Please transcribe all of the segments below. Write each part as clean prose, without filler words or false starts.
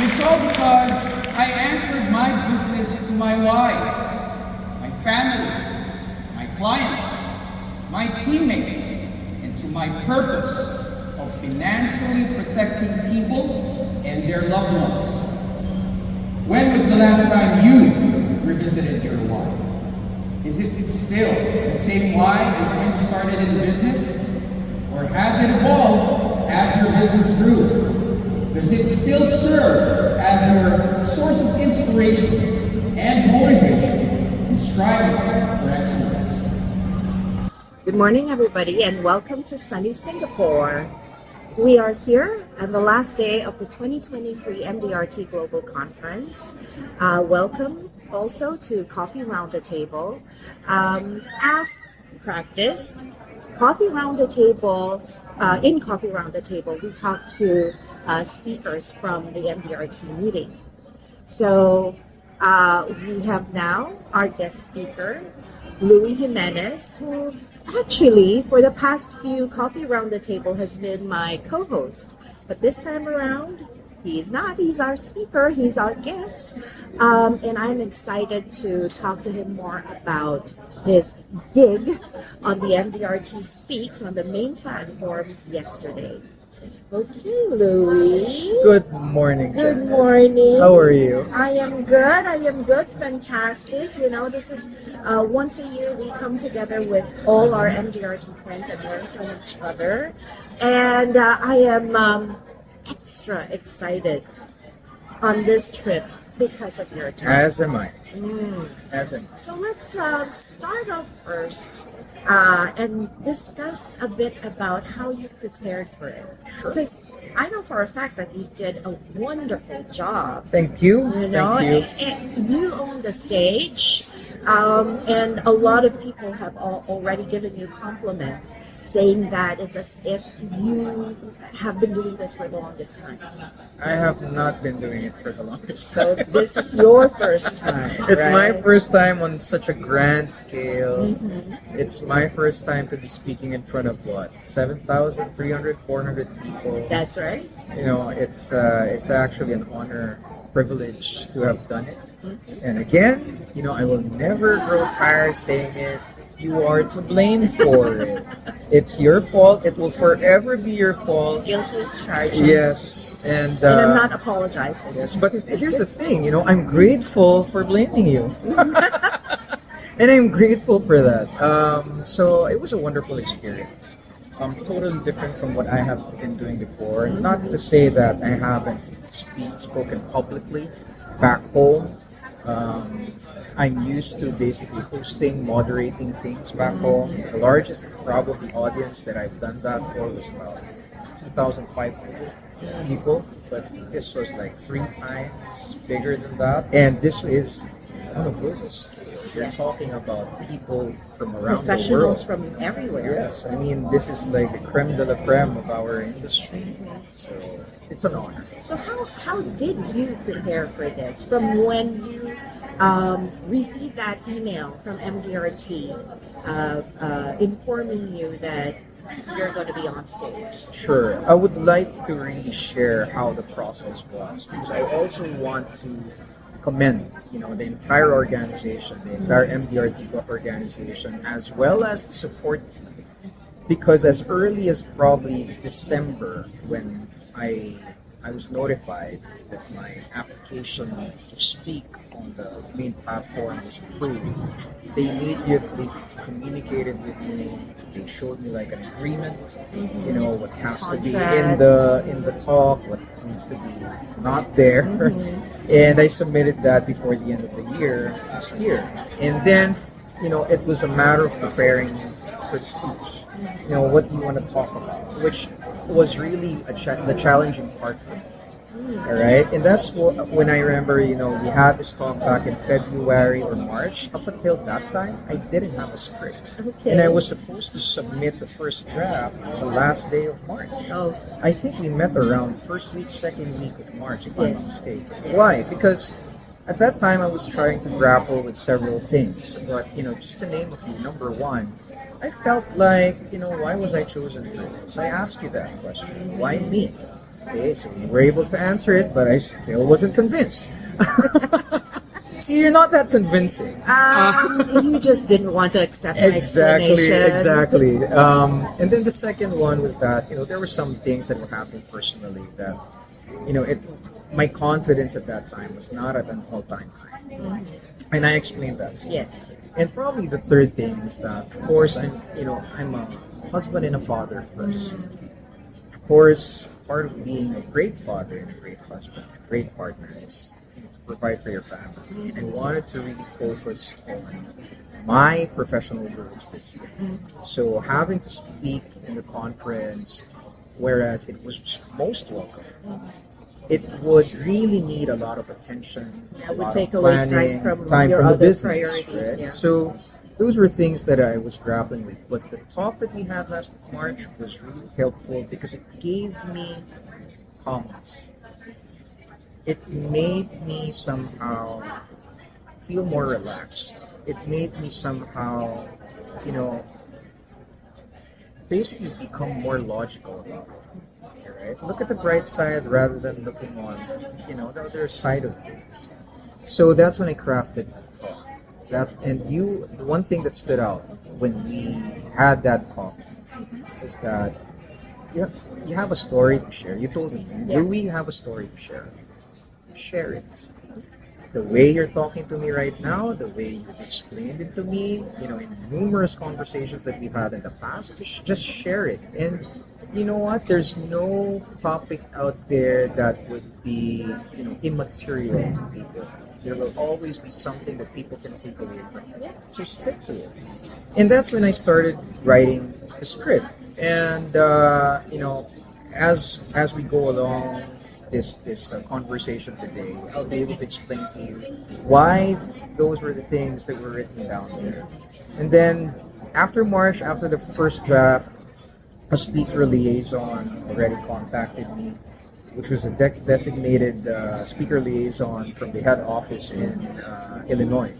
And it's all because I anchored my business to my whys, my family, my clients, my teammates, and to my purpose of financially protecting people and their loved ones. When was the last time you revisited your why? Is it still the same why as when you started in the business? Or has it evolved as your business grew? Does it still serve as your source of inspiration and motivation in striving for excellence? Good morning, everybody, and welcome to sunny Singapore. We are here on the last day of the 2023 MDRT Global Conference. Welcome also to Coffee Round the Table. As practiced, Coffee Round the Table, in Coffee Round the Table, we talk to speakers from the MDRT meeting. So we have now our guest speaker, Louis Jimenez, who actually for the past few Coffee Round the Table has been my co-host. But this time around, he's not. He's our speaker. He's our guest. And I'm excited to talk to him more about his gig on the MDRT Speaks on the main platform yesterday. Okay, Louis. Good morning. Good Jen. morning. How are you? I am good. Fantastic. You know, this is once a year we come together with all our MDRT friends and learn from each other. And I am extra excited on this trip because of your time. As am I. As am I. So let's start off first and discuss a bit about how you prepared for it. Sure. Because I know for a fact that you did a wonderful job. Thank you. You know, Thank you. and you own the stage, and a lot of people have already given you compliments, saying that it's as if you have been doing this for the longest time. I have not been doing it for the longest So time. this is your first time. It's my right? first time on such a grand scale. Mhm. It's my first time to be speaking in front of what? 7,300, 400 people. That's right. You know, it's actually an honor, privilege to have done it. And again, you know, I will never grow tired saying it. You are to blame for it. It's your fault. It will forever be your fault. Guilty as charged. Yes, and And I'm not apologizing. yes, but here's the thing. You know, I'm grateful for blaming you, and I'm grateful for that. So it was a wonderful experience. Totally different from what I have been doing before. Not to say that I haven't spoken publicly back home. I'm used to basically hosting, moderating things back home. The largest probably audience that I've done that for was about 2,500 people, but this was like 3 times bigger than that. And this is on a global scale. You're talking about people from around the world. Professionals from everywhere. Yes, I mean, this is like the creme de la creme of our industry. So it's an honor. So how did you prepare for this? From when you received that email from MDRT informing you that you're going to be on stage? Sure. I would like to really share how the process was, because I also want to commend, you know, the entire organization, the entire MDRT organization, as well as the support team. Because as early as probably December, when I was notified that my application to speak on the main platform was approved, they immediately communicated with me. They showed me like an agreement, you know, what has to be in the talk, what needs to be not there. And I submitted that before the end of the year last year. And then, you know, it was a matter of preparing for the speech. You know, what do you want to talk about? Which was really the challenging part for me. All right, and that's when I remember, you know, we had this talk back in February or March. Up until that time, I didn't have a script, Okay. and I was supposed to submit the first draft the last day of March. Oh, I think we met around first week, second week of March, if I'm not Yes. mistaken. Why? Because at that time I was trying to grapple with several things, but you know, just to name a few. Number one, I felt like, you know, why was I chosen for this? I ask you that question. Why me? Okay, so we were able to answer it, but I still wasn't convinced. See, you're not that convincing. You just didn't want to accept my Exactly, explanation. exactly. And then the second one was that there were some things that were happening personally that my confidence at that time was not at an all-time high, and I explained that to you. Yes. And probably the third thing is that, of course, I'm a husband and a father first. Of course, part of being a great father and a great husband, a great partner is to provide for your family. And I wanted to really focus on my professional goals this year. So having to speak in the conference, whereas it was most welcome, it would really need a lot of attention. Yeah, it a would lot take of away planning, time from your the other business, priorities. right? Yeah. So those were things that I was grappling with. But the talk that we had last March was really helpful because it gave me calmness. It made me somehow feel more relaxed. It made me somehow, basically become more logical about it. Right? Look at the bright side rather than looking on, the other side of things. So that's when I crafted that. And the one thing that stood out when we had that coffee is that you have a story to share. You told me, do we have a story to share? Share it. The way you're talking to me right now, the way you've explained it to me, in numerous conversations that we've had in the past, just share it. And you know what? There's no topic out there that would be, immaterial to people. There will always be something that people can take away from it. So stick to it. And that's when I started writing the script. And as we go along this conversation today, I'll be able to explain to you why those were the things that were written down there. And then after March, after the first draft, a speaker liaison already contacted me, which was a designated speaker liaison from the head office in Illinois.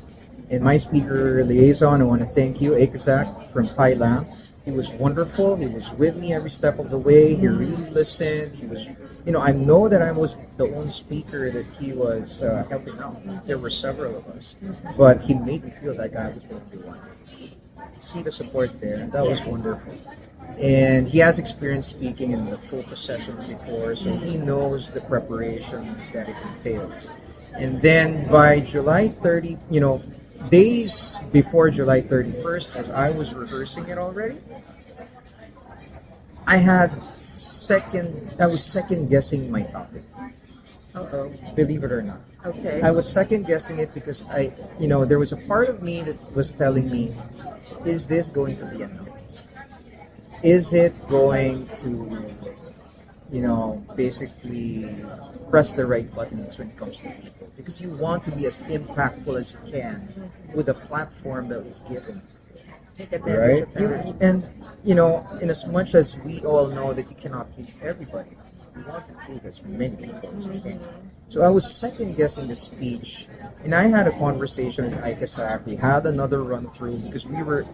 And my speaker liaison, I want to thank you, Ekazak from Thailand. He was wonderful. He was with me every step of the way. He really listened. He was, I know that I was the only speaker that he was helping out. There were several of us, but he made me feel like I was the only one. See the support there. That was wonderful. And he has experience speaking in the focus sessions before, so he knows the preparation that it entails. And then by July 30, days before July 31st, as I was rehearsing it already, I was second guessing my topic. Believe it or not. Okay. I was second guessing it because there was a part of me that was telling me, is this going to be enough? Is it going to, basically press the right buttons when it comes to people? Because you want to be as impactful as you can with a platform that was given to you. Take advantage of that. And, in as much as we all know that you cannot please everybody, you want to please as many people as you can. So I was second guessing the speech, and I had a conversation with Ike Saki, had another run through because we were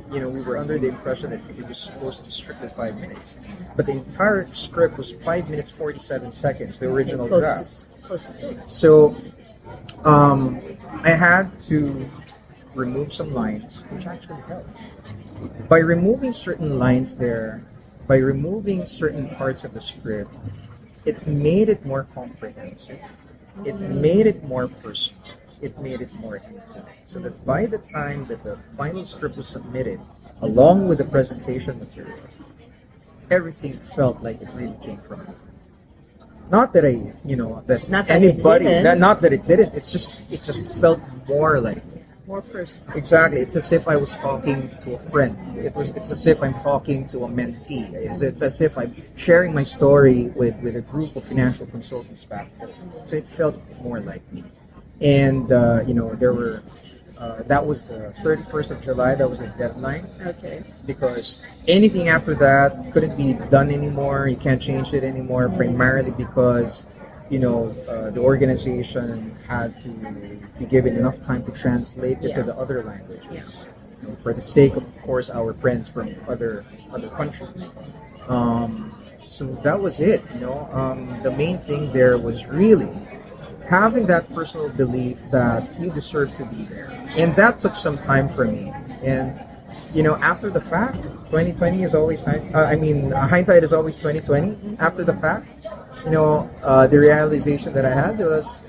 under the impression that it was supposed to be strictly 5 minutes, but the entire script was 5 minutes 47 seconds, the original draft. Close to 6. So I had to remove some lines, which actually helped. By removing certain lines there, by removing certain parts of the script, it made it more comprehensive. It made it more personal. It made it more intimate. So that by the time that the final script was submitted, along with the presentation material, everything felt like it really came from me. Not that not that it didn't. It just felt more like me. More personal. Exactly. It's as if I was talking to a friend. It's as if I'm talking to a mentee. It's as if I'm sharing my story with a group of financial consultants back home. So it felt more like me. And there were that was the 31st of July. That was a deadline. Okay. Because anything after that couldn't be done anymore. You can't change it anymore. Primarily because the organization had to be given enough time to translate it to the other languages. For the sake of course, our friends from other countries. So that was it. The main thing there was really having that personal belief that you deserve to be there, and that took some time for me. And after the fact, 2020 is always hindsight is always 2020. After the fact, the realization that I had was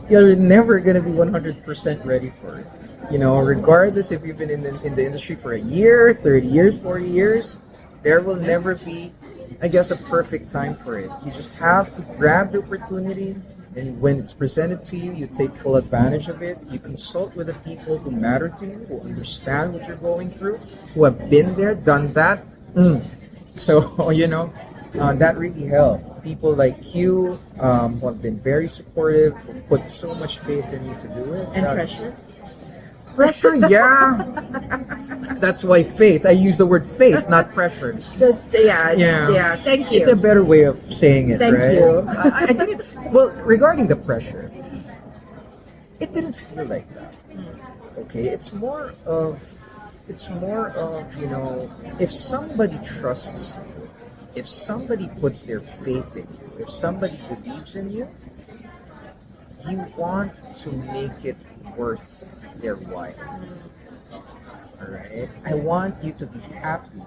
you're never gonna be 100% ready for it. Regardless if you've been in the industry for a year, 30 years, 40 years, there will never be, I guess, a perfect time for it. You just have to grab the opportunity, and when it's presented to you, you take full advantage of it. You consult with the people who matter to you, who understand what you're going through, who have been there, done that. So, that really helped. People like you who have been very supportive, who put so much faith in you to do it. And pressure? Pressure, yeah. That's why faith. I use the word faith, not pressure. Just, yeah. Thank you. It's a better way of saying it, Thank right? you. I didn't. Well, regarding the pressure, it didn't feel like that. Okay, it's more of if somebody trusts you, if somebody puts their faith in you, if somebody believes in you, you want to make it worth their while. Alright? I want you to be happy.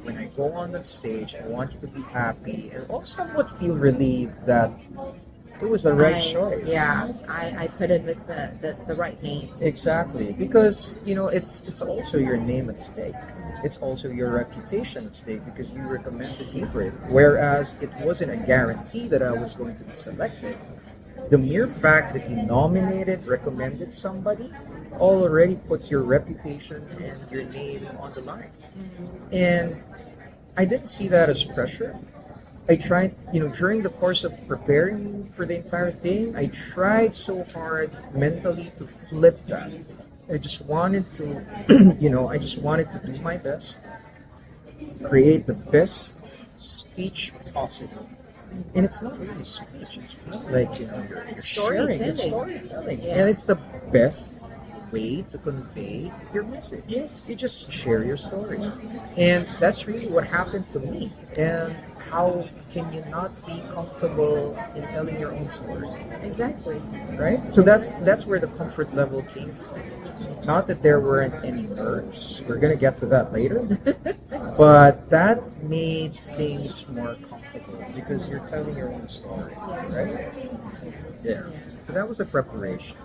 When I go on the stage, I want you to be happy and also somewhat feel relieved that it was the right choice. Yeah, I put it with the right name. Exactly. Because, it's also your name at stake. It's also your reputation at stake because you recommended me for it. Whereas it wasn't a guarantee that I was going to be selected. The mere fact that you nominated, recommended somebody, already puts your reputation and your name on the line. And I didn't see that as pressure. I tried, during the course of preparing for the entire thing, I tried so hard mentally to flip that. I just wanted to, do my best, create the best speech possible. And it's not really speech, it's really like, It's sharing, storytelling. it's storytelling. Yeah. And it's the best way to convey your message. Yes. You just share your story. And that's really what happened to me. And how can you not be comfortable in telling your own story? Exactly. Right? So that's where the comfort level came from. Not that there weren't any nerves. We're gonna get to that later. But that made things more comfortable because you're telling your own story, right? Yeah. So that was the preparation.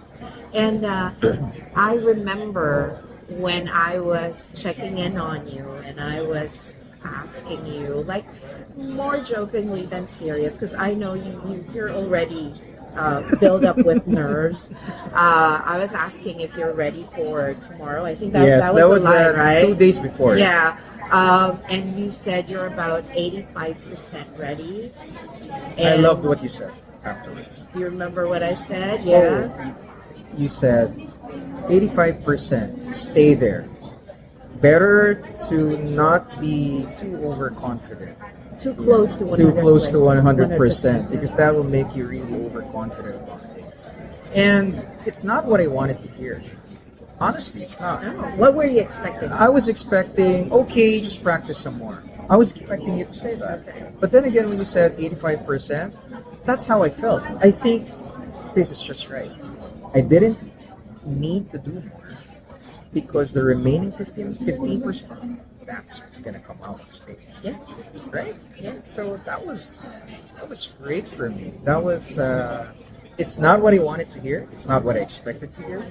And I remember when I was checking in on you and I was asking you, like, more jokingly than serious, because I know you're already filled up with nerves. I was asking if you're ready for tomorrow. I think that was a lie, right? 2 days before. Yeah. And you said you're about 85% ready. And I loved what you said afterwards. you remember what I said? Yeah. Oh, you said 85%. Stay there. Better to not be too overconfident. Too close to 100%. Too close to 100% because that will make you really overconfident about things. And it's not what I wanted to hear. Honestly, it's not. No. What were you expecting? I was expecting, okay, just practice some more. I was expecting you to say that. Okay. But then again, when you said 85%, that's how I felt. I think this is just right. I didn't need to do more because the remaining 15%, that's what's going to come out of the stage. Yeah. Right? Yeah. So that was great for me. That was it's not what I wanted to hear. It's not what I expected to hear,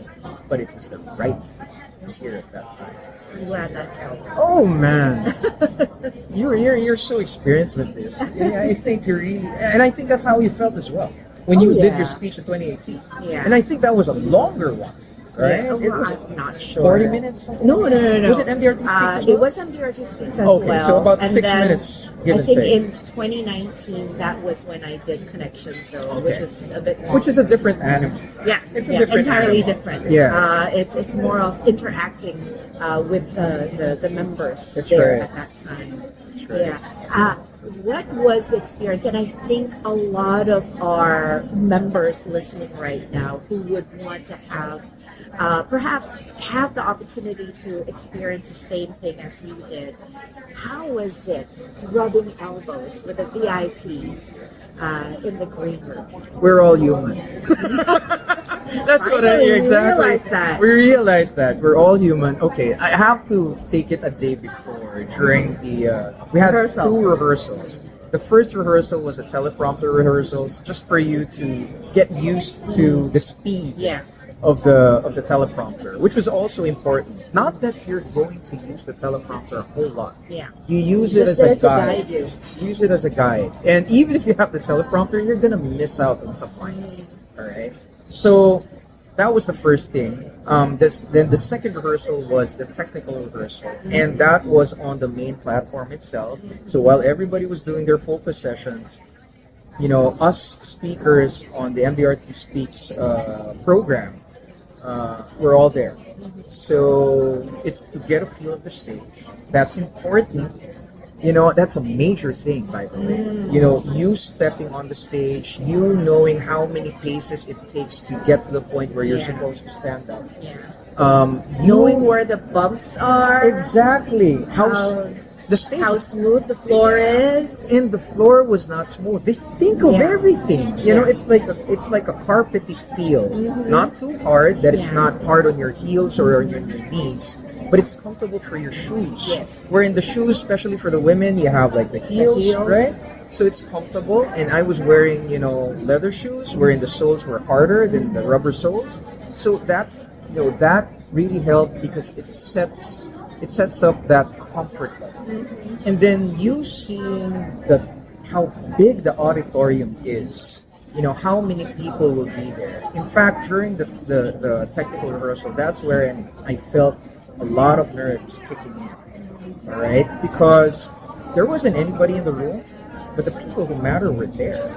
but it was the right thing to hear at that time. I'm glad that helped. Oh man, you're so experienced with this. Yeah, I think you're really, and I think that's how you felt as well when you did your speech in 2018. Yeah. And I think that was a longer one. Right? Yeah, It was I'm not sure. 40 minutes? Something? No. Was it MDRT speech as well? It was MDRT speaks as Okay, well. so about and 6 then minutes, give I and think take. in 2019, that was when I did Connection Zone, which was a bit long. Which is a different animal. Yeah, It's a different entirely animal. different. Yeah. It's more of interacting with the members That's there right. at that time. That's right. Yeah. what was the experience? And I think a lot of our members listening right now who would want to have perhaps have the opportunity to experience the same thing as you did. How was it rubbing elbows with the VIPs in the green room? We're all human. That's what I exactly. Realize that. We realize that we're all human. Okay, I have to take it a day before during the. We had Rehearsal. 2 rehearsals. The first rehearsal was a teleprompter rehearsals, just for you to get used to the speed Yeah. of the teleprompter, which was also important. Not that you're going to use the teleprompter a whole lot. Yeah. You use It's it just as a there to guide. guide you. Use it as a guide. And even if you have the teleprompter, you're gonna miss out on some lines. All right. So that was the first thing. Then the second rehearsal was the technical rehearsal, and that was on the main platform itself. So while everybody was doing their focus sessions, you know, us speakers on the MDRT Speaks program, we're all there. So it's to get a feel of the stage. That's important. You know, that's a major thing, by the way. You know, you stepping on the stage, you knowing how many paces it takes to get to the point where you're Yeah. supposed to stand up. Yeah. You Knowing where the bumps are, exactly how how- the stage how is, smooth the floor is. and the floor was not smooth. They think of Yeah. everything. You know, Yeah. it's like a carpety feel, not too hard that it's Yeah. not hard on your heels or on your knees, but it's comfortable for your shoes. Yes. Where in the shoes, especially for the women, you have like the heels, heels. right? So it's comfortable, and I was wearing, you know, leather shoes, wherein the soles were harder than the rubber soles. So that, you know, that really helped because it sets up that comfort level. And then you seeing how big the auditorium is, you know, how many people will be there. In fact, during the technical rehearsal, that's where I felt a lot of nerves kicking in. All right, because there wasn't anybody in the room, but the people who matter were there.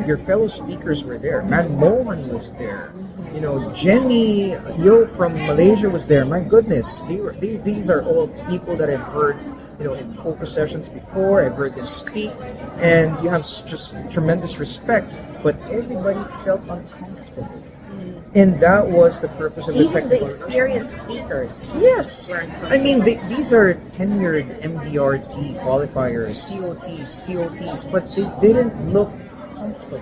Your fellow speakers were there. Man Mohan was there. You know, Jenny Yo from Malaysia was there. My goodness, these are all people that I've heard, you know, in focus sessions before. I've heard them speak, and you have just tremendous respect. But everybody felt uncomfortable, and that was the purpose of the Even the technical. experienced speakers. Yes, were I mean these are tenured MDRT qualifiers, COTs, TOTs, but they didn't look comfortable.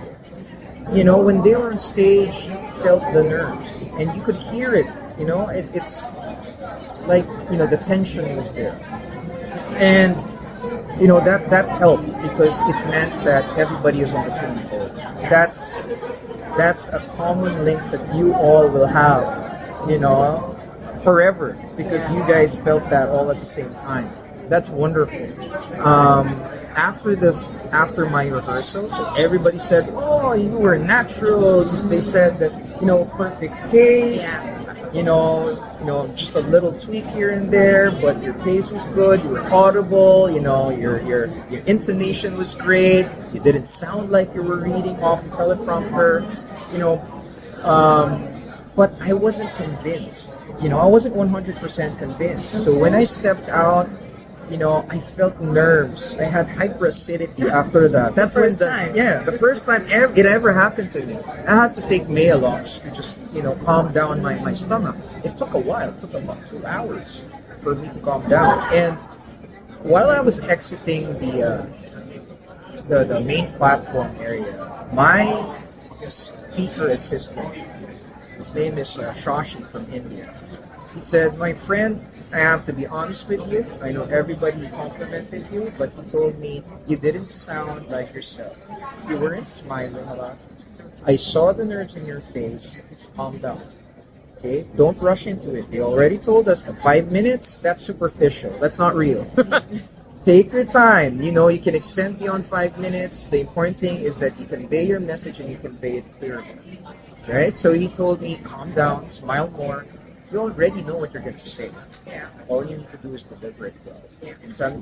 You know, when they were on stage, you felt the nerves, and you could hear it. You know, it's like, you know, the tension was there, and you know that helped because it meant that everybody is on the same boat. That's a common link that you all will have, you know, forever, because you guys felt that all at the same time. That's wonderful. After my rehearsal, so everybody said, "Oh, you were natural." They said that, you know, perfect pace. Yeah. You know, just a little tweak here and there, but your pace was good. You were audible. You know, your intonation was great. You didn't sound like you were reading off the teleprompter. You know, but I wasn't convinced. You know, I wasn't 100% convinced. So when I stepped out, you know, I felt nerves. I had hyperacidity after that. That's First time. the first time it ever happened to me. I had to take Mayalox to just, you know, calm down my stomach. It took a while. It took about 2 hours for me to calm down. And while I was exiting the main platform area, my speaker assistant, his name is Shashi from India, he said, "My friend, I have to be honest with you. I know everybody complimented you, but he told me you didn't sound like yourself. You weren't smiling a lot. I saw the nerves in your face. Calm down. Okay? Don't rush into it. They already told us that 5 minutes, that's superficial. That's not real. Take your time. You know, you can extend beyond 5 minutes. The important thing is that you convey your message and you convey it clearly. Right? So he told me, calm down, smile more. You already know what you're going to say. Yeah. All you need to do is deliver it well."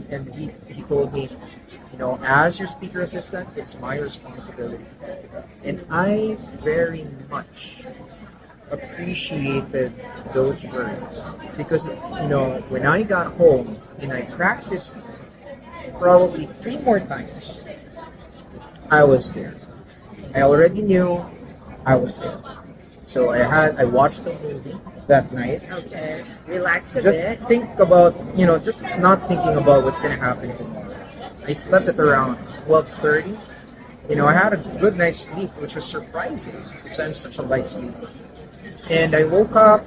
And he told me, you know, as your speaker assistant, it's my responsibility to take it up. And I very much appreciated those words because, you know, when I got home and I practiced probably 3 more times, I was there. I already knew I was there. So I watched the movie that night. Okay. Relax a Just bit. think about, just not thinking about what's going to happen tomorrow. I slept at around 12:30. I had a good night's sleep, which was surprising because I'm such a light sleeper. And I woke up,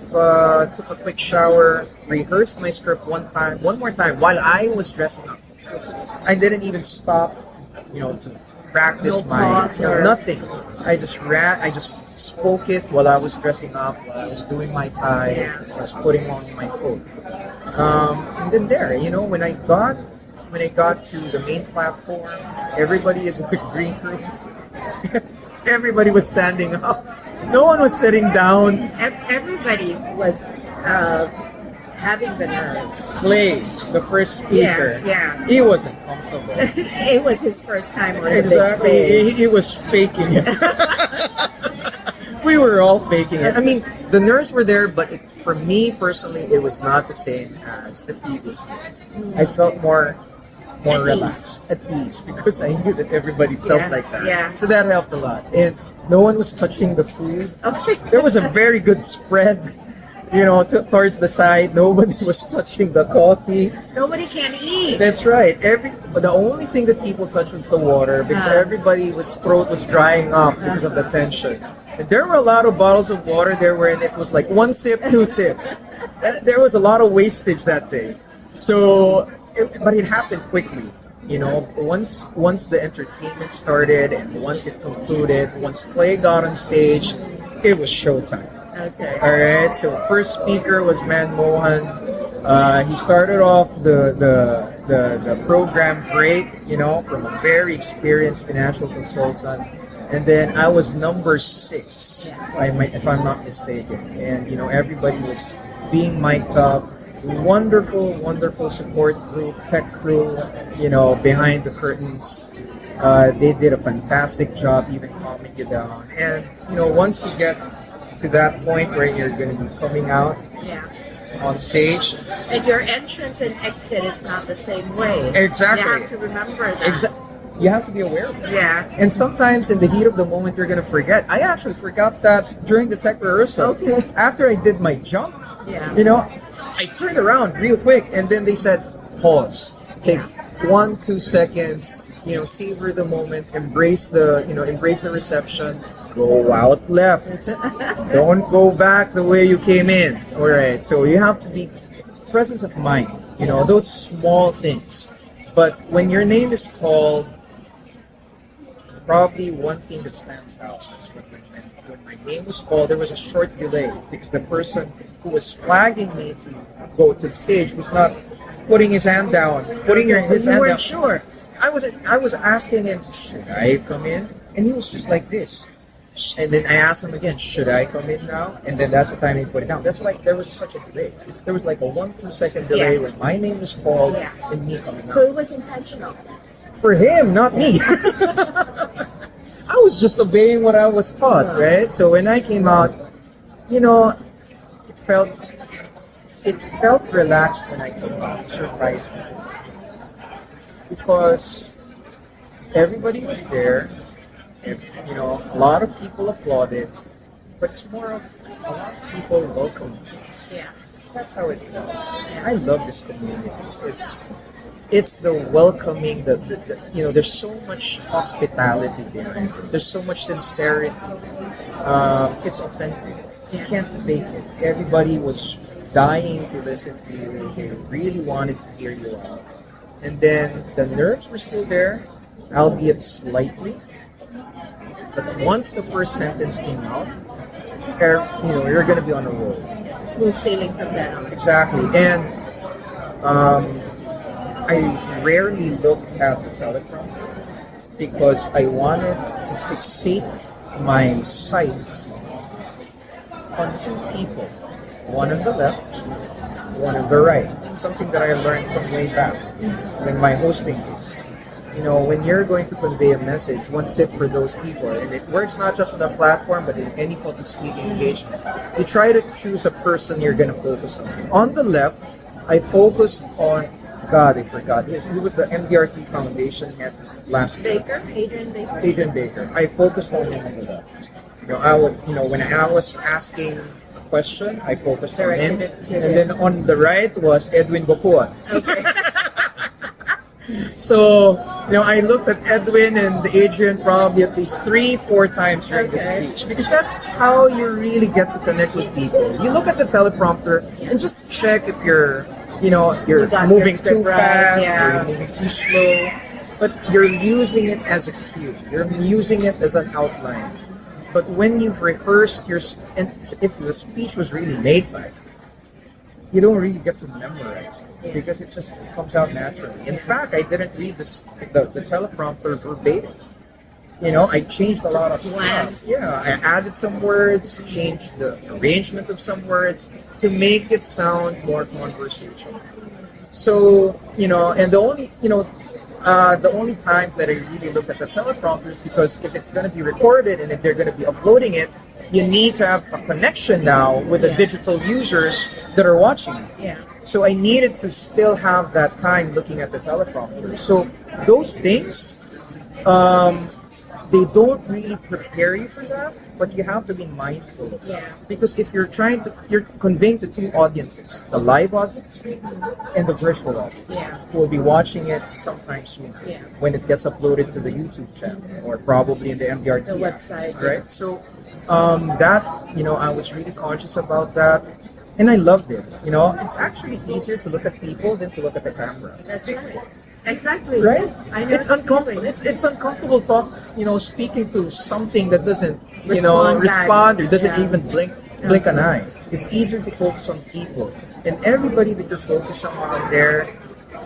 took a quick shower, rehearsed my script one more time while I was dressing up. I didn't even stop, to practice No pause or- nothing. I just spoke it while I was dressing up, while I was doing my tie, Yeah. I was putting on my coat. And then there, when I got to the main platform, everybody is in the green room. Everybody was standing up. No one was sitting down. Everybody was having the nerves. Clay, the first speaker, Yeah. he wasn't comfortable. It was his first time on the big Exactly, stage. he was faking it. We were all faking it. I mean, the nerves were there, but for me personally, it was not the same as the previous year. I felt more At relaxed, at ease, because I knew that everybody felt Yeah, like that. yeah. So that helped a lot. And no one was touching the food. Okay. There was a very good spread, towards the side. Nobody was touching the coffee. Nobody can eat. That's right. The only thing that people touched was the water because everybody's throat was drying up because of the tension. And there were a lot of bottles of water there where it was like 1 sip, 2 sips. There was a lot of wastage that day. So, but it happened quickly. Once the entertainment started and once it concluded, once Clay got on stage, it was showtime. Okay. All right. So first speaker was Man Mohan. He started off the program great, from a very experienced financial consultant, and then I was number 6, if I'm not mistaken. And everybody was being mic'd up. Wonderful, wonderful support group, tech crew, behind the curtains. They did a fantastic job, even calming you down. And once you get to that point where you're going to be coming out Yeah. on stage. And your entrance and exit is not the same way. Exactly. You have to remember that. You have to be aware of that. Yeah. And sometimes in the heat of the moment, you're going to forget. I actually forgot that during the tech rehearsal. Okay. After I did my jump, Yeah. I turned around real quick and then they said, pause. Take 1-2 seconds, savor the moment, embrace the reception, go out left. Don't go back the way you came in. All right. So you have to be presence of mind, those small things. But when your name is called, probably one thing that stands out is when my name was called, there was a short delay because the person who was flagging me to go to the stage was not putting his hand down, his You hand weren't down. sure. I was asking him, should I come in? And he was just like this. And then I asked him again, should I come in now? And then that's the time he put it down. That's why there was such a delay. There was like a 1-2 second delay Yeah. when my name was called Yeah. and me coming out. So it was intentional. For him, not me. I was just obeying what I was taught, right? So when I came out, it felt relaxed when I came out. It surprised me. Because everybody was there. A lot of people applauded, but it's more of a lot of people welcomed. Yeah. That's how it felt. I love this community. It's the welcoming, there's so much hospitality there. There's so much sincerity. It's authentic. You can't fake it. Everybody was dying to listen to you. They really wanted to hear you out. And then the nerves were still there, albeit slightly. But once the first sentence came out, you're going to be on a roll. Smooth sailing from then on. Exactly. And I rarely looked at the teleprompter because I wanted to fixate my sights on 2 people. One on the left, one on the right. Something that I learned from way back in my hosting days. When you're going to convey a message, one tip for those people, and it works not just on the platform, but in any public speaking engagement, you try to choose a person you're going to focus on. On the left, I focused on God, I forgot. He was the MDRT Foundation head last year. Baker, Adrian Baker. Adrian Baker. I focused on him on the left. I would, when I was asking a question, I focused on him. Directed it to And him. then on the right was Edwin Gopua. Okay. So, I looked at Edwin and Adrian probably at least 3-4 times during the Okay. speech because that's how you really get to connect with people. You look at the teleprompter and just check if you're got you're your moving script too right, fast yeah. or you're moving too slow, but you're using it as a cue. You're using it as an outline. But when you've rehearsed and if the speech was really made by you don't really get to memorize it because it just comes out naturally. In fact, I didn't read the teleprompter verbatim. I changed a lot of glance. stuff. Yeah, I added some words, changed the arrangement of some words to make it sound more conversational. So, and the only times that I really look at the teleprompter is because if it's going to be recorded and if they're going to be uploading it, you need to have a connection now with the digital users that are watching it. Yeah. So I needed to still have that time looking at the teleprompter. So those things, they don't really prepare you for that, but you have to be mindful of that. Yeah. Because if you're conveying to two audiences, the live audience and the virtual audience, Yeah. who will be watching it sometime soon Yeah. when it gets uploaded to the YouTube channel or probably in the MDRT The app, website, right? So that, I was really conscious about that. And I loved it. It's actually easier to look at people than to look at the camera. That's right. Exactly. Right? I know It's uncomfortable. It's uncomfortable speaking to something that doesn't, Respond respond back. or doesn't Yeah. even blink an eye. It's easier to focus on people. And everybody that you're focusing on there,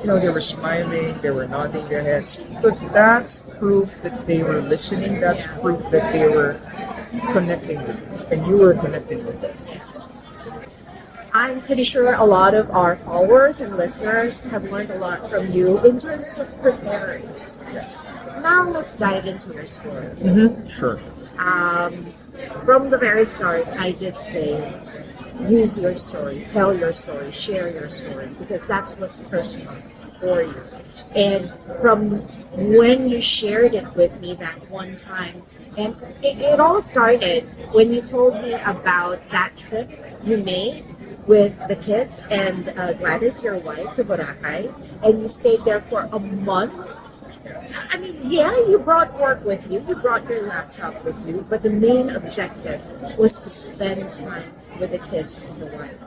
they were smiling, they were nodding their heads because that's proof that they were listening. That's proof that they were connecting with you, and you were connecting with them. I'm pretty sure a lot of our followers and listeners have learned a lot from you in terms of preparing. Now let's dive into your story. Sure. From the very start, I did say, use your story, tell your story, share your story, because that's what's personal for you. And from when you shared it with me that one time, and it all started when you told me about that trip you made with the kids and Gladys, your wife, to Boracay, and you stayed there for a month. I mean, yeah, you brought work with you, you brought your laptop with you, but the main objective was to spend time with the kids in the wild.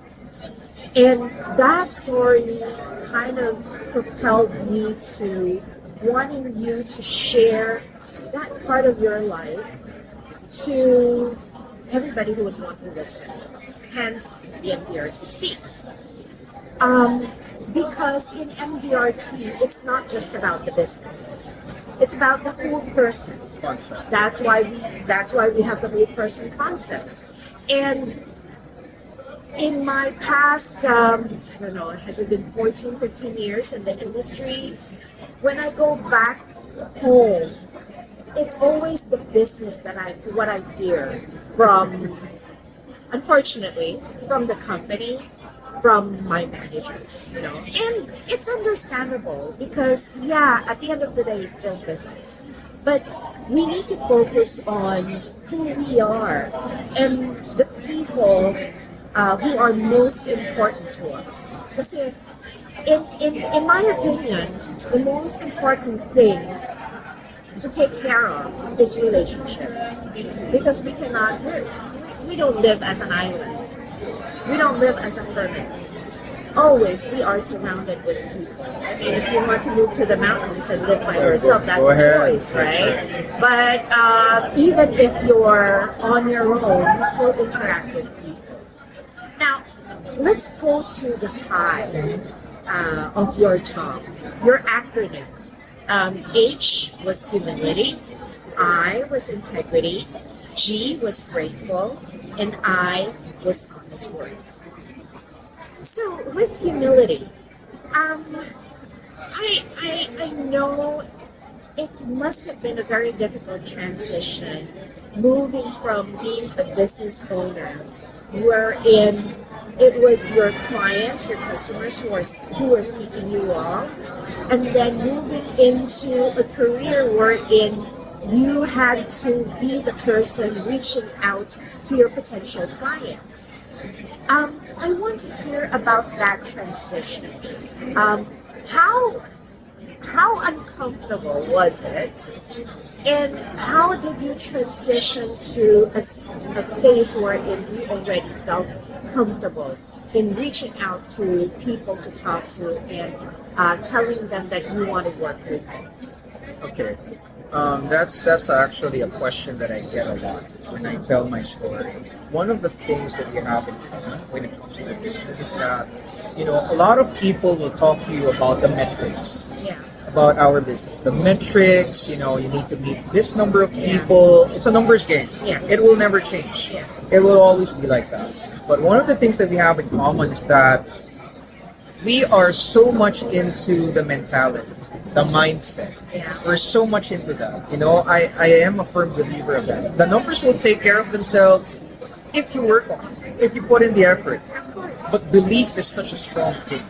And that story kind of propelled me to wanting you to share that part of your life to everybody who would want to listen. Hence, the MDRT Speaks. Because in MDRT, it's not just about the business. It's about the whole person. Concept. That's why we have the whole person concept. And in my past, I don't know, has it been 14, 15 years in the industry? When I go back home, it's always the business what I hear from, unfortunately, from the company, from my managers, And it's understandable because, yeah, at the end of the day, it's still business. But we need to focus on who we are and the people who are most important to us. Kasi in my opinion, the most important thing to take care of is relationship. Because we don't live as an island. We don't live as a hermit. Always, we are surrounded with people. I mean, if you want to move to the mountains and live by yourself, that's a choice, right? But even if you're on your own, you still interact with people. Now, let's go to the pie of your job, your acronym. H was humility, I was integrity, G was grateful, and I was honest work. So with humility, I know it must have been a very difficult transition moving from being a business owner wherein it was your clients, your customers who are seeking you out, and then moving into a career wherein you had to be the person reaching out to your potential clients. I want to hear about that transition. How uncomfortable was it, and how did you transition to a phase wherein you already felt comfortable in reaching out to people to talk to and telling them that you want to work with them? Okay. That's actually a question that I get a lot when I tell my story. One of the things that we have in common when it comes to the business is that, a lot of people will talk to you about the metrics, Yeah. about our business. The metrics, you need to meet this number of people. It's a numbers game. Yeah. It will never change. Yeah. It will always be like that. But one of the things that we have in common is that we are so much into the mentality, the mindset. Yeah. We're so much into that. I am a firm believer of that. The numbers will take care of themselves if you work on it, if you put in the effort. Of course. But belief is such a strong thing.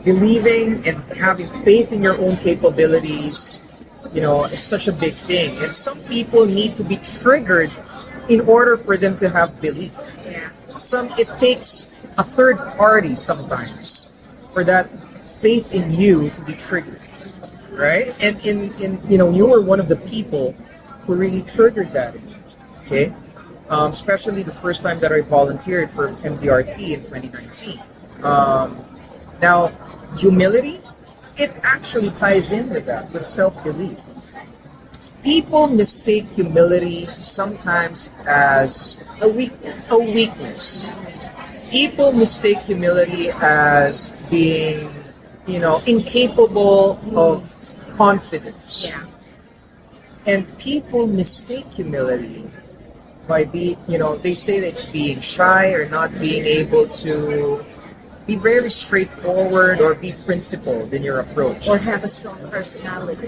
Believing and having faith in your own capabilities, it's such a big thing. And some people need to be triggered in order for them to have belief. Yeah. It takes a third party sometimes for that faith in you to be triggered, right? And you were one of the people who really triggered that in me, okay? Especially the first time that I volunteered for MDRT in 2019. Now, humility, it actually ties in with that, with self-belief. People mistake humility sometimes as A weakness. a weakness. People mistake humility as being, incapable of confidence. Yeah. And people mistake humility by they say that it's being shy or not being able to be very straightforward or be principled in your approach. Or have a strong personality.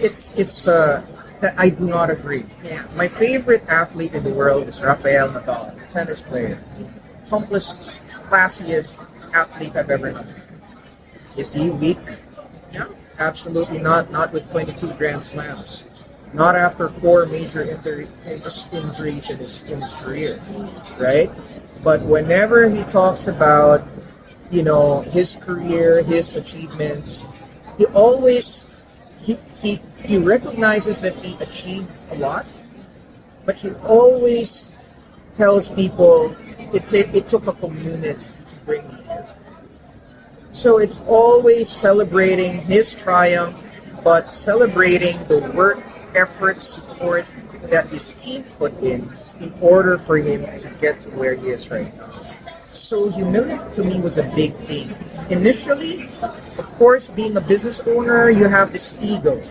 That I do not agree. Yeah. My favorite athlete in the world is Rafael Nadal, a tennis player. Humblest, classiest athlete I've ever known. Is he weak? No. Absolutely not. Not with 22 Grand Slams. Not after 4 major injuries in his career, right? But whenever he talks about, his career, his achievements, he always he recognizes that he achieved a lot, but he always tells people it took a community to bring me here. So it's always celebrating his triumph, but celebrating the work, effort, support that his team put in order for him to get to where he is right now. So humility to me was a big thing. Initially, of course, being a business owner, you have this ego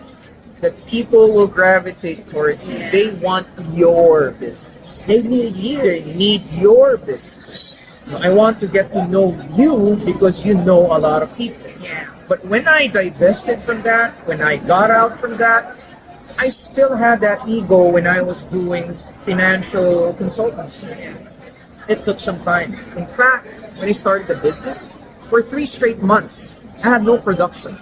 that people will gravitate towards you. They want your business. They need you. They need your business. I want to get to know you because you know a lot of people. Yeah. But when I divested from that, when I got out from that, I still had that ego when I was doing financial consultancy. It took some time. In fact, when I started the business, for 3 straight months, I had no production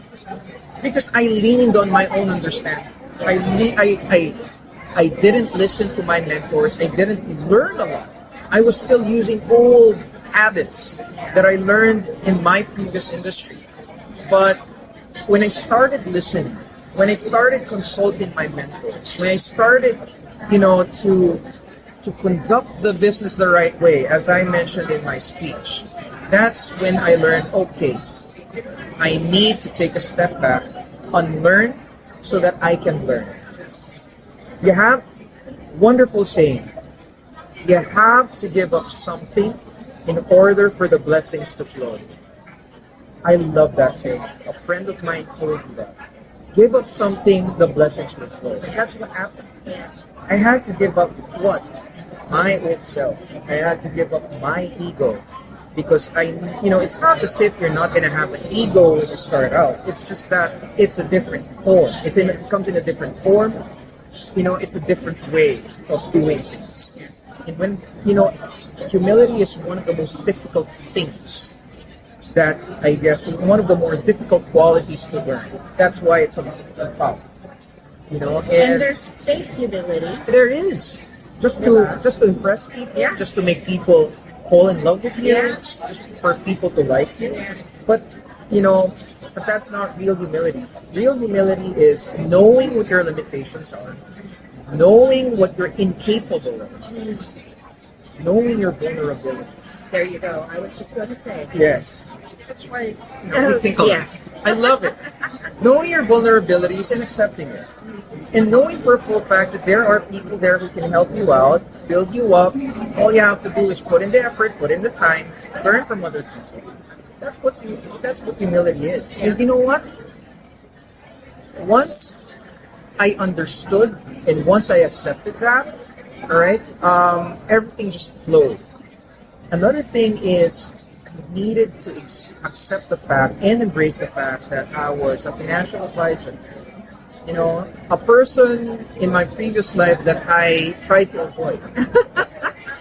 because I leaned on my own understanding. I didn't listen to my mentors. I didn't learn a lot. I was still using old habits that I learned in my previous industry. But when I started listening, when I started consulting my mentors, when I started, to conduct the business the right way, as I mentioned in my speech, that's when I learned, okay, I need to take a step back, unlearn, so that I can learn. You have wonderful saying, you have to give up something in order for the blessings to flow. I love that saying. A friend of mine told me that. Give up something, the blessings will flow. And that's what happened. I had to give up what? My old self. I had to give up my ego. Because it's not as if you're not going to have an ego when you start out. It's just that it's a different form. It comes in a different form. It's a different way of doing things. And when, you know, humility is one of the most difficult things that I guess one of the more difficult qualities to learn. That's why it's on top. You know, And there's fake humility. there is just to impress people, Yeah. just to make people fall in love with you, Yeah. just for people to like you. But you know, but that's not real humility. Real humility is knowing what your limitations are, knowing what you're incapable of, knowing your vulnerabilities. There you go. I was just going to say. Yes. That's why we think alike. Yeah. I love it. Knowing your vulnerabilities and accepting it. And knowing for a full fact that there are people there who can help you out, build you up. All you have to do is put in the effort, put in the time, learn from other people. That's what humility is. And you know what? Once I understood and once I accepted that, all right, everything just flowed. Another thing is needed to accept the fact and embrace the fact that I was a financial advisor. You know, a person in my previous life that I tried to avoid.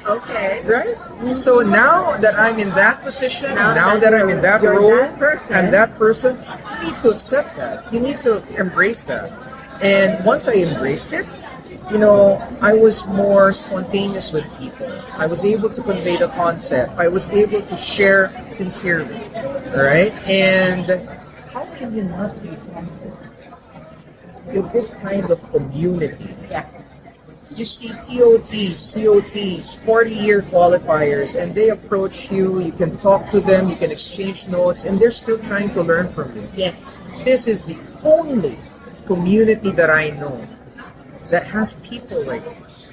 Okay. Right? So now that I'm in that position, now that I'm in that you're role, that person. and that person, you need to accept that. You need to embrace that. And once I embraced it, you know, I was more spontaneous with people. I was able to convey the concept. I was able to share sincerely. All right? And how can you not be humble with this kind of community? Yeah. You see TOTs, COTs, 40-year qualifiers, and they approach you, you can talk to them, you can exchange notes, and they're still trying to learn from you. Yes. This is the only community that I know that has people like this.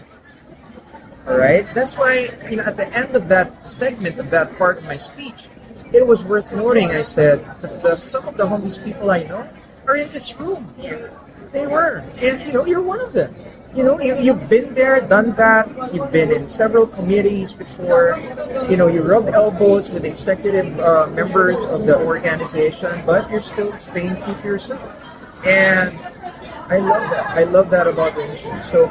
Alright? That's why, you know, at the end of that segment of that part of my speech, it was worth noting, I said, that some of the humblest people I know are in this room. Yeah. They were. And, you know, you're one of them. You know, you've been there, done that. You've been in several committees before. You know, you rub elbows with executive members of the organization, but you're still staying true to yourself. And I love that. I love that about the industry. So,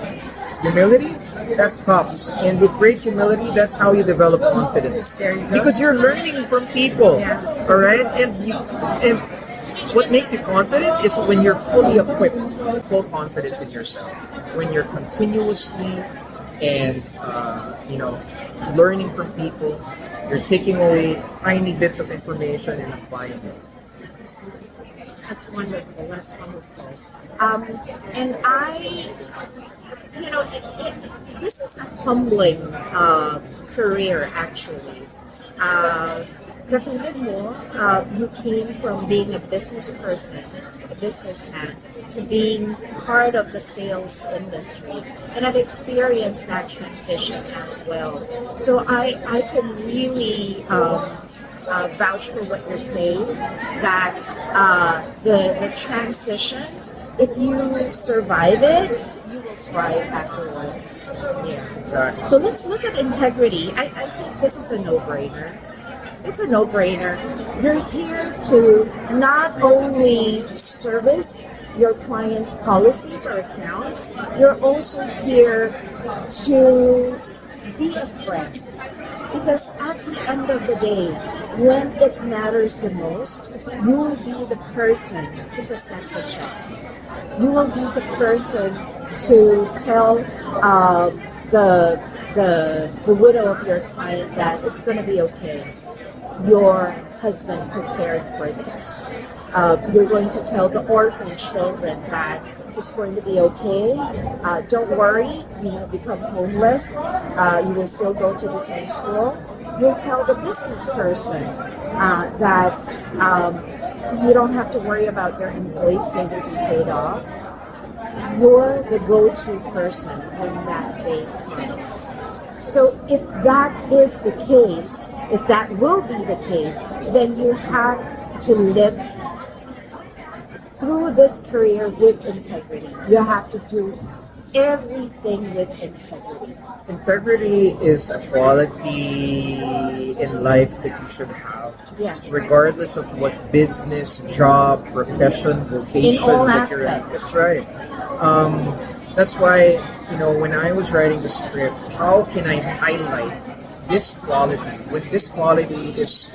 humility, that's tops. And with great humility, that's how you develop confidence. There you go. Because you're learning from people. Yeah. All right? And what makes you confident is when you're fully equipped, full confidence in yourself. When you're continuously and you know, learning from people, you're taking away tiny bits of information and applying it. That's wonderful. That's wonderful. And I, you know, this is a humbling career, actually. Katulad mo, you came from being a business person, a businessman, to being part of the sales industry. And I've experienced that transition as well. So I can really vouch for what you're saying, that the transition, if you survive it, you will thrive afterwards. Yeah. Exactly. So let's look at integrity. I think this is a no-brainer. It's a no-brainer. You're here to not only service your clients' policies or accounts, you're also here to be a friend. Because at the end of the day, when it matters the most, you will be the person to present the check. You will be the person to tell the widow of your client that it's going to be okay. Your husband prepared for this. You're going to tell the orphan children that it's going to be okay. Don't worry, you have become homeless. You will still go to the same school. You'll tell the business person that you don't have to worry about your employees, they will be paid off. You're the go-to person when that day comes. So if that is the case, if that will be the case, then you have to live through this career with integrity. You have to do everything with integrity. Integrity is a quality in life that you should have. Yeah. Regardless of what business, job, profession, vocation In all that you're in. aspects. That's right. That's why when I was writing the script, how can I highlight this quality? When this quality is,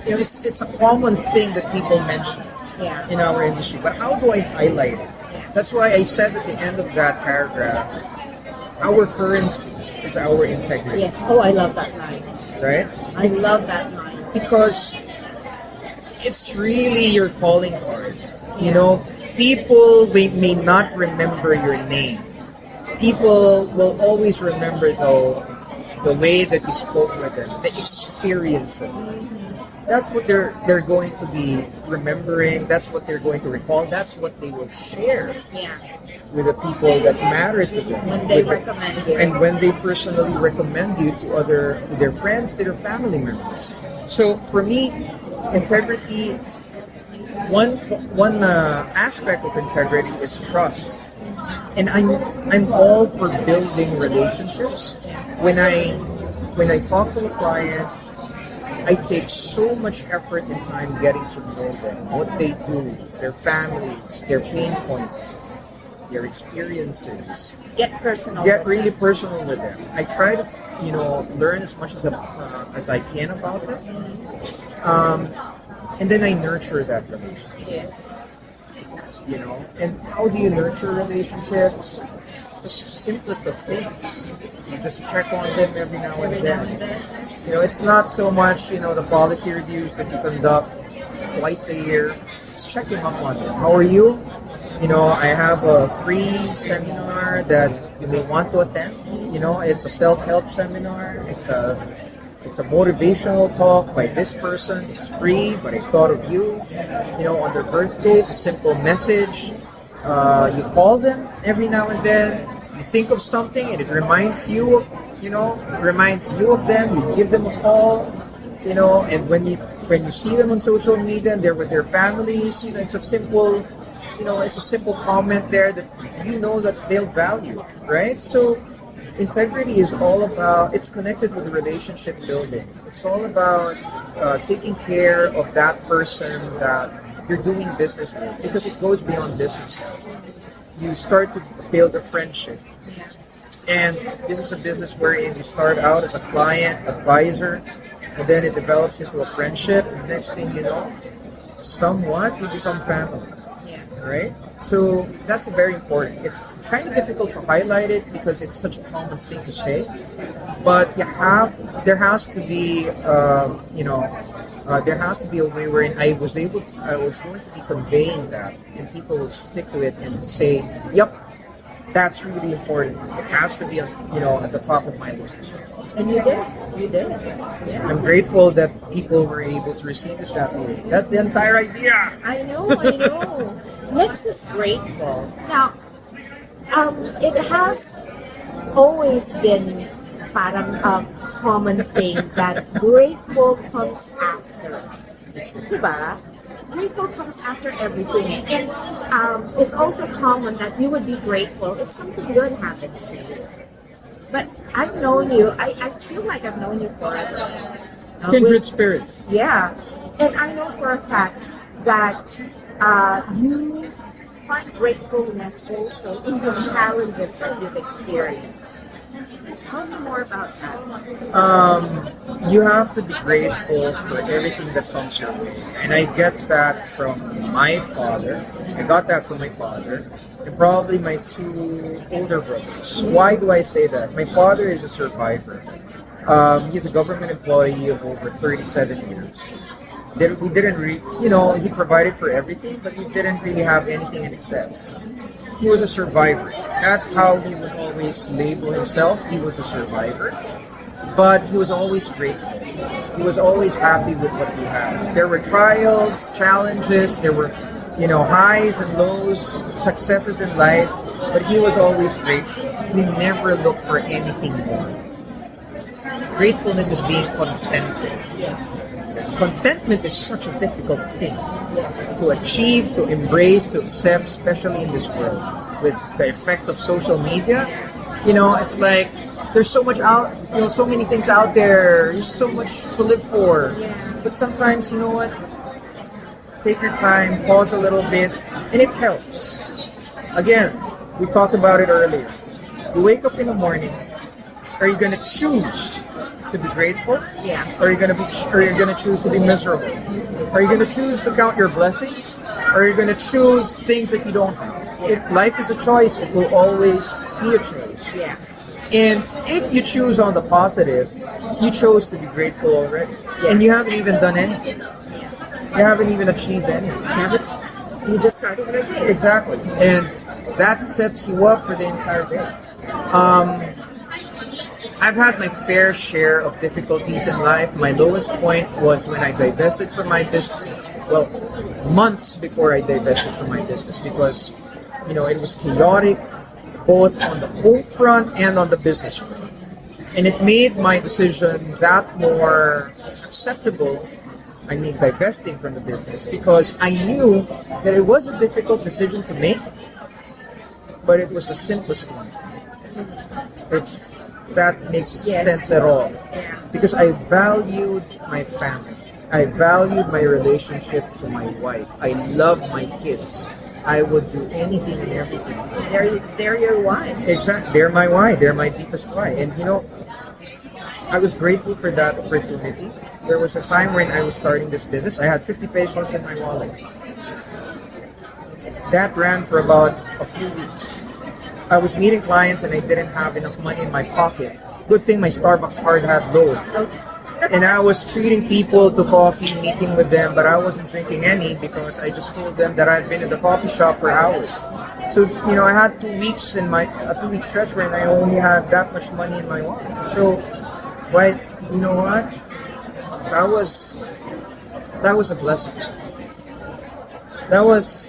it's a common thing that people mention Yeah. in our industry, but how do I highlight it? That's why I said at the end of that paragraph, our currency is our integrity, Yes. Oh, I love that line. right? I love that line. Because it's really your calling card. You Yeah. know, people may not remember your name. People will always remember, though, the way that you spoke with them, the experience of it. That's what they're going to be remembering. That's what they're going to recall. That's what they will share Yeah. with the people that matter to them. When they With the- recommend you. and when they personally recommend you to their friends, to their family members. So for me, integrity, one aspect of integrity is trust, and I'm all for building relationships. When I talk to a client, I take so much effort and time getting to know them, what they do, their families, their pain points, their experiences. Get personal. Get with really them. personal with them. I try to, learn as much as I can about them, and then I nurture that relationship. Yes. And how do you nurture relationships? The simplest of things. You just check on them every now and Every now and then. then. It's not so much, the policy reviews that you conduct twice a year. Just checking up on them. How are you? I have a free seminar that you may want to attend. It's a self-help seminar. It's a motivational talk by this person. It's free, but I thought of you. On their birthdays, a simple message. You call them every now and then. You think of something, and it reminds you of, of them. You give them a call. And when you see them on social media and they're with their families, it's a simple. It's a simple comment there that that they'll value, right? So integrity is all about, it's connected with relationship building. It's all about taking care of that person that you're doing business with, because it goes beyond business. You start to build a friendship. Yeah. And this is a business wherein you start out as a client, advisor, and then it develops into a friendship. And next thing you know, somewhat you become family. Yeah. Right? So that's very important. It's kind of difficult to highlight it because it's such a common thing to say, but there has to be, there has to be a way wherein I was going to be conveying that, and people will stick to it and say, "Yep, that's really important. It has to be, at the top of my list." And you did. You did. Yeah. I'm grateful that people were able to receive it that way. That's the entire idea. I know. Lex is grateful. Now, it has always been parang a common thing that grateful comes after. Diba? Grateful comes after everything. And it's also common that you would be grateful if something good happens to you. But I've known you, I feel like I've known you forever. Kindred spirits. Yeah. And I know for a fact that you find gratefulness also in the challenges that you've experienced. Tell me more about that. You have to be grateful for everything that comes your way. And I get that from my father. I got that from my father. And probably my two older brothers. Why do I say that? My father is a survivor. He's a government employee of over 37 years. He didn't he provided for everything, but he didn't really have anything in excess. He was a survivor. That's how he would always label himself. He was a survivor. But he was always grateful. He was always happy with what he had. There were trials, challenges, there were highs and lows, successes in life, but he was always grateful. He never looked for anything more. Gratefulness is being contented. Yes. Contentment is such a difficult thing to achieve, to embrace, to accept, especially in this world. With the effect of social media, it's like there's so much out, so many things out there, there's so much to live for. Yeah. But sometimes, you know what? Take your time, pause a little bit, and it helps. Again, we talked about it earlier. You wake up in the morning. Are you gonna choose to be grateful? Yeah. Or are you gonna choose to be miserable? Are you gonna choose to count your blessings? Or are you gonna choose things that you don't have? Life is a choice. It will always be a choice. Yeah. And if you choose on the positive, you chose to be grateful already. And you haven't even done anything. You haven't even achieved anything. You just started your day. Exactly. And that sets you up for the entire day. I've had my fair share of difficulties in life. My lowest point was when I divested from my business. Well, months before I divested from my business, because it was chaotic both on the home front and on the business front. And it made my decision that more acceptable. I mean, divesting from the business, because I knew that it was a difficult decision to make, but it was the simplest one to make. If that makes sense at all. Yeah. Because I valued my family. I valued my relationship to my wife. I love my kids. I would do anything and everything. They're your why. Exactly. They're my why. They're my deepest why. And I was grateful for that opportunity. There was a time when I was starting this business. I had 50 pesos in my wallet. That ran for about a few weeks. I was meeting clients and I didn't have enough money in my pocket. Good thing my Starbucks card had load. And I was treating people to coffee, meeting with them, but I wasn't drinking any because I just told them that I'd been in the coffee shop for hours. So, I had 2 weeks in a 2-week stretch when I only had that much money in my wallet. So, but you know what? That was a blessing. That was,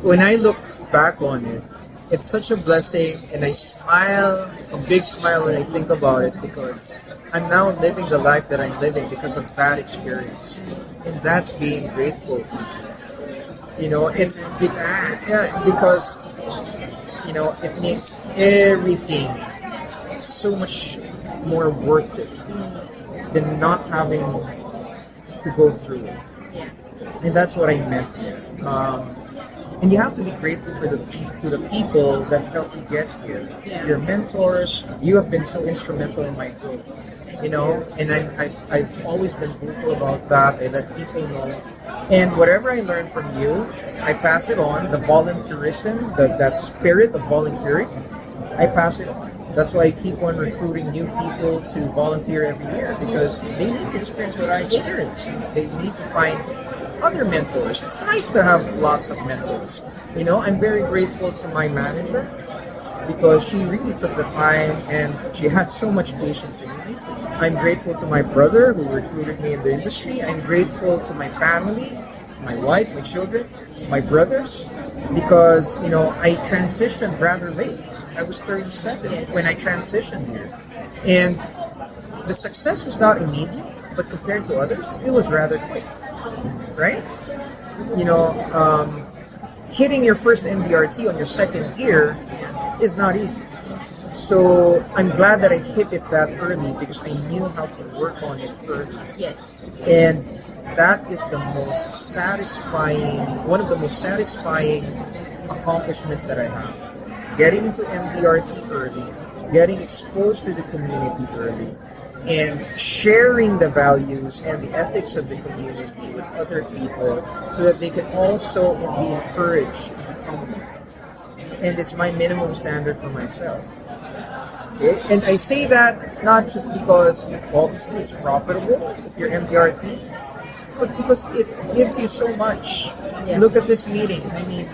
when I look back on it, it's such a blessing, and I smile, a big smile when I think about it, because I'm now living the life that I'm living because of that experience. And that's being grateful. It's because it makes everything so much more worth it than not having to go through it. And that's what I meant here. And you have to be grateful to the people that helped you get here. Your mentors. You have been so instrumental in my growth. And I've always been vocal about that. I let people know. And whatever I learn from you, I pass it on. The volunteerism, that spirit of volunteering, I pass it on. That's why I keep on recruiting new people to volunteer every year, because they need to experience what I experienced. They need to find other mentors. It's nice to have lots of mentors. I'm very grateful to my manager, because she really took the time and she had so much patience in me. I'm grateful to my brother who recruited me in the industry. I'm grateful to my family, my wife, my children, my brothers, because I transitioned rather late. I was 37 when I transitioned here. And the success was not immediate, but compared to others, it was rather quick. Right? Hitting your first MDRT on your second year is not easy. So I'm glad that I hit it that early, because I knew how to work on it early. Yes. And that is one of the most satisfying accomplishments that I have. Getting into MDRT early, getting exposed to the community early, and sharing the values and the ethics of the community with other people so that they can also be encouraged to become one. And it's my minimum standard for myself. Okay? And I say that not just because obviously it's profitable if you're MDRT, but because it gives you so much. Yeah. Look at this meeting. I mean,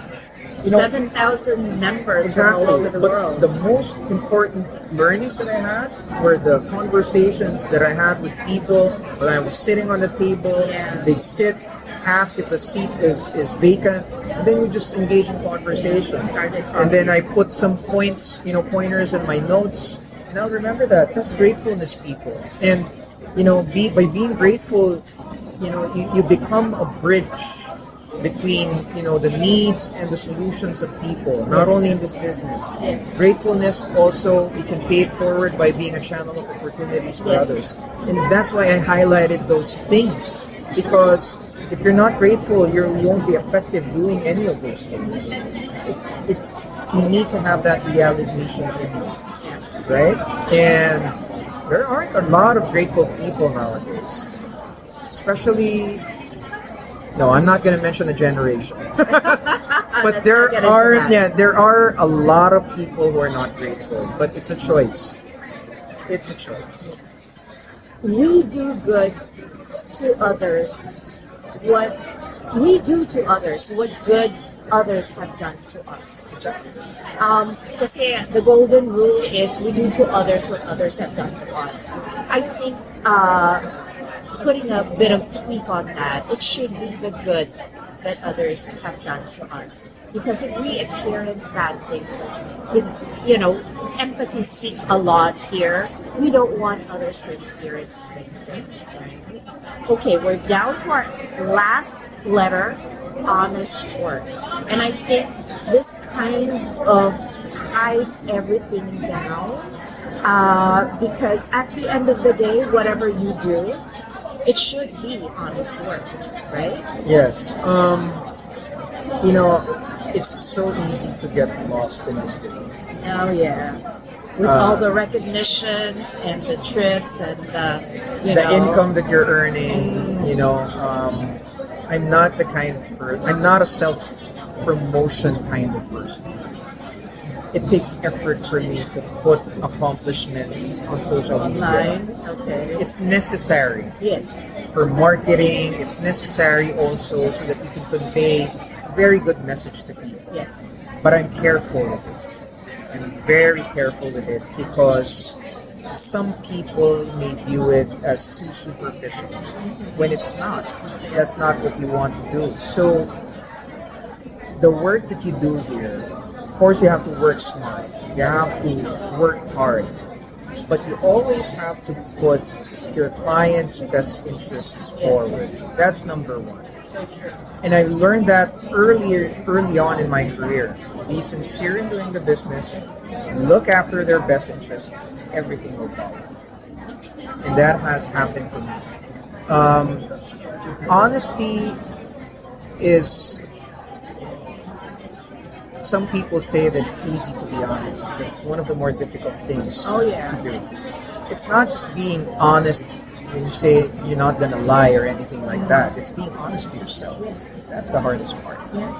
7,000 members from all over the world. The most important learnings that I had were the conversations that I had with people when I was sitting on the table. Yeah. They'd sit, ask if the seat is vacant, and then we just engage in conversation. And then I put some pointers in my notes, and I'll remember that. That's gratefulness, people. And by being grateful, you become a bridge between the needs and the solutions of people, not only in this business. Yes. Gratefulness also, you can pay it forward by being a channel of opportunities for others. And that's why I highlighted those things, because if you're not grateful, you won't be effective doing any of those things. You need to have that realization in you. right? And there aren't a lot of grateful people nowadays, especially. No, I'm not going to mention the generation, but Let's there not get into are that. there are a lot of people who are not grateful. But it's a choice. It's a choice. We do good to others what we do to others what good others have done to us. Kasi the golden rule is we do to others what others have done to us. I think putting a bit of tweak on that, it should be the good that others have done to us. Because if we experience bad things, if empathy speaks a lot here, we don't want others to experience the same thing. Okay, we're down to our last letter, honest work. And I think this kind of ties everything down because at the end of the day, whatever you do, it should be honest work, right? Yes. It's so easy to get lost in this business. Oh yeah, with all the recognitions and the trips and The income that you're earning, I'm not the kind of person. I'm not a self-promotion kind of person. It takes effort for me to put accomplishments on social media. online. Okay. It's necessary Yes. for marketing. It's necessary also so that you can convey a very good message to people. Yes. But I'm careful with it. I'm very careful with it because some people may view it as too superficial when it's not. That's not what you want to do. So the work that you do here, of course you have to work smart. You have to work hard. But you always have to put your client's best interests forward. That's number one. So true. And I learned that early on in my career. Be sincere in doing the business, look after their best interests, everything will follow. And that has happened to me. Honesty is, some people say that it's easy to be honest, but it's one of the more difficult things Oh, yeah. to do. It's not just being honest when you say you're not going to lie or anything like that. It's being honest to yourself. Yes. That's the hardest part. Yeah.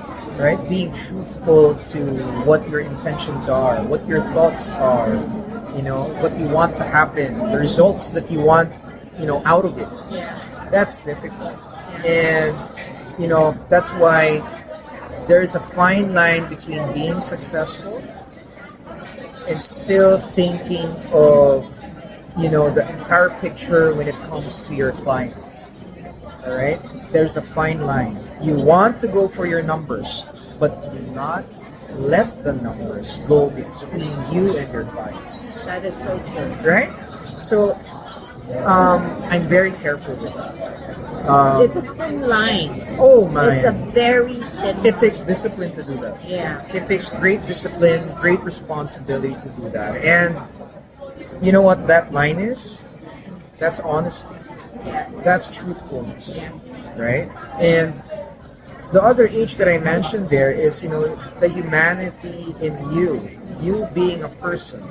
Right? Being truthful to what your intentions are, what your thoughts are, what you want to happen, the results that you want, out of it. Yeah. That's difficult. And, that's why there's a fine line between being successful and still thinking of, the entire picture when it comes to your clients. All right? There's a fine line. You want to go for your numbers, but do not let the numbers go between you and your clients. That is so true. Right? So, I'm very careful with that. It's a thin line. Oh my! It's a very thin It takes discipline to do that. Yeah. It takes great discipline, great responsibility to do that. And you know what that line is? That's honesty. Yeah. That's truthfulness. Yeah. Right? And the other H that I mentioned there is, the humanity in you being a person.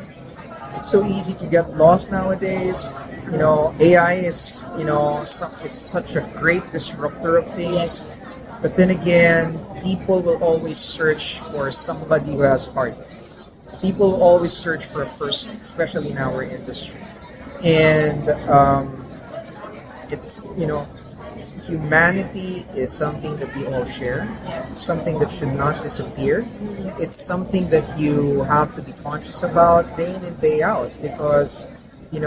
It's so easy to get lost nowadays. AI is, it's such a great disruptor of things. Yes. But then again, people will always search for somebody who has heart. People will always search for a person, especially in our industry. And it's, humanity is something that we all share, something that should not disappear. It's something that you have to be conscious about day in and day out because, you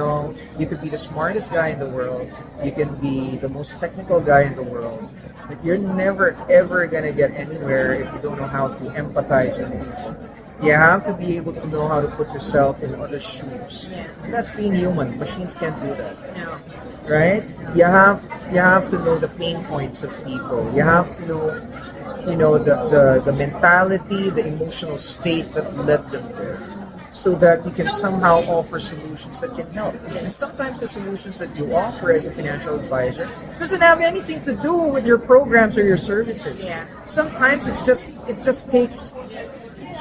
could be the smartest guy in the world, you can be the most technical guy in the world, but you're never ever gonna get anywhere if you don't know how to empathize with people. You have to be able to know how to put yourself in other shoes. Yeah. And that's being human. Machines can't do that. No. Right? You have to know the pain points of people. You have to know, the mentality, the emotional state that led them there, so that you can somehow offer solutions that can help. And sometimes the solutions that you offer as a financial advisor doesn't have anything to do with your programs or your services. Yeah. Sometimes it just takes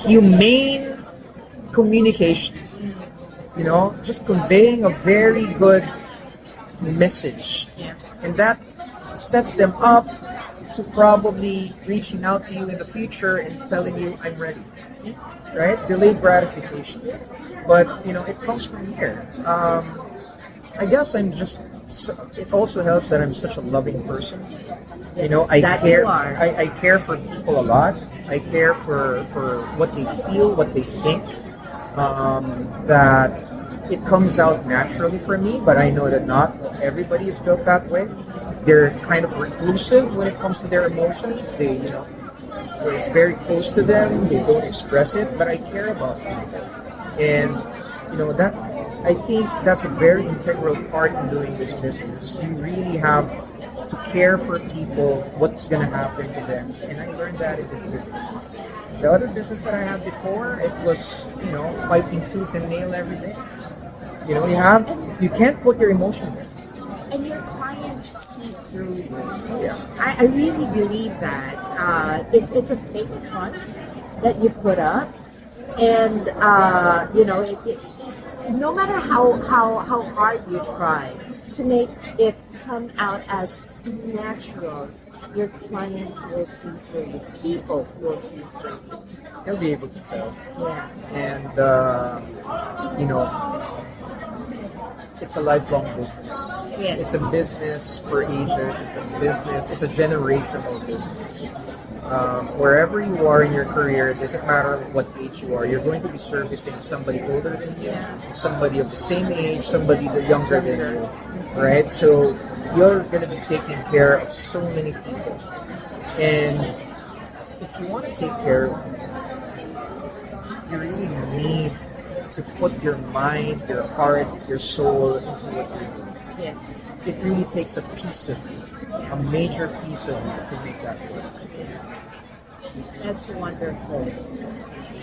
humane communication. just conveying a very good message. Yeah. And that sets them up to probably reaching out to you in the future and telling you, I'm ready. Right? Delayed gratification. But, it comes from here. I guess it also helps that I'm such a loving person. Yes, I that care. you are. I care for people a lot. I care for what they feel, what they think. That it comes out naturally for me, but I know that not everybody is built that way. They're kind of reclusive when it comes to their emotions. It's very close to them. They don't express it, but I care about people, and that I think that's a very integral part in doing this business. You really have to care for people, what's going to happen to them, and I learned that in this business. The other business that I had before, it was fighting tooth and nail every day. You can't put your emotion there. And your client sees through you. Yeah. I really believe that if it's a fake front that you put up, and no matter how hard you try to make it come out as natural, your client will see through you. People will see through you. They'll be able to tell. Yeah. And it's a lifelong business. Yes. It's a business for ages. It's a generational business. Wherever you are in your career, it doesn't matter what age you are, you're going to be servicing somebody older than you, somebody of the same age, somebody younger than you, right? So you're going to be taking care of so many people. And if you want to take care of them, you really need to put your mind, your heart, your soul into what you're doing. Yes. It really takes a piece of you, a major piece of you to make that work. That's wonderful.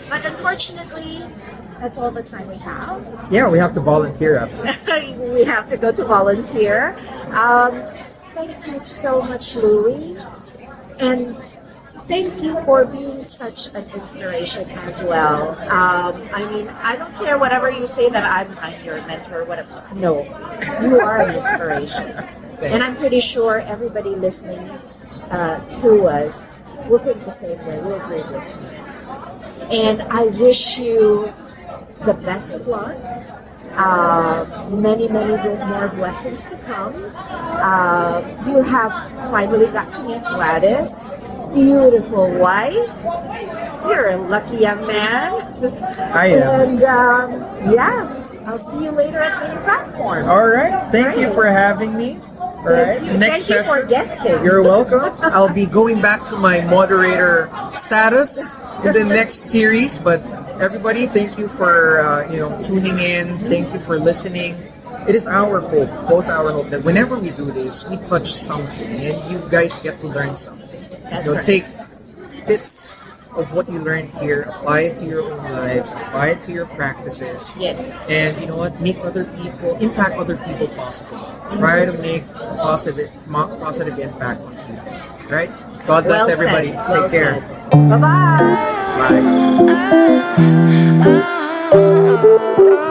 But unfortunately, that's all the time we have. Yeah, we have to volunteer after. We have to go to volunteer. Thank you so much, Louie. And thank you for being such an inspiration as well. I don't care whatever you say that I'm your mentor or whatever. No, you are an inspiration. And I'm pretty sure everybody listening to us will think the same way. We'll agree with you. And I wish you the best of luck. Many more blessings to come. You have finally got to meet Gladys. Beautiful wife. You're a lucky young man. I am. And I'll see you later at the platform. All right. Thank you for having me. All right. Thank you for guesting. You're welcome. I'll be going back to my moderator status in the next series. But everybody, thank you for tuning in. Thank you for listening. It is our hope, both our hope, that whenever we do this, we touch something, and you guys get to learn something. Right. Take bits of what you learned here, apply it to your own lives, apply it to your practices. Yes. And you know what? Make other people, impact other people positively. Try to make a positive impact on people. Right? God bless everybody. Take care. Bye-bye. Bye.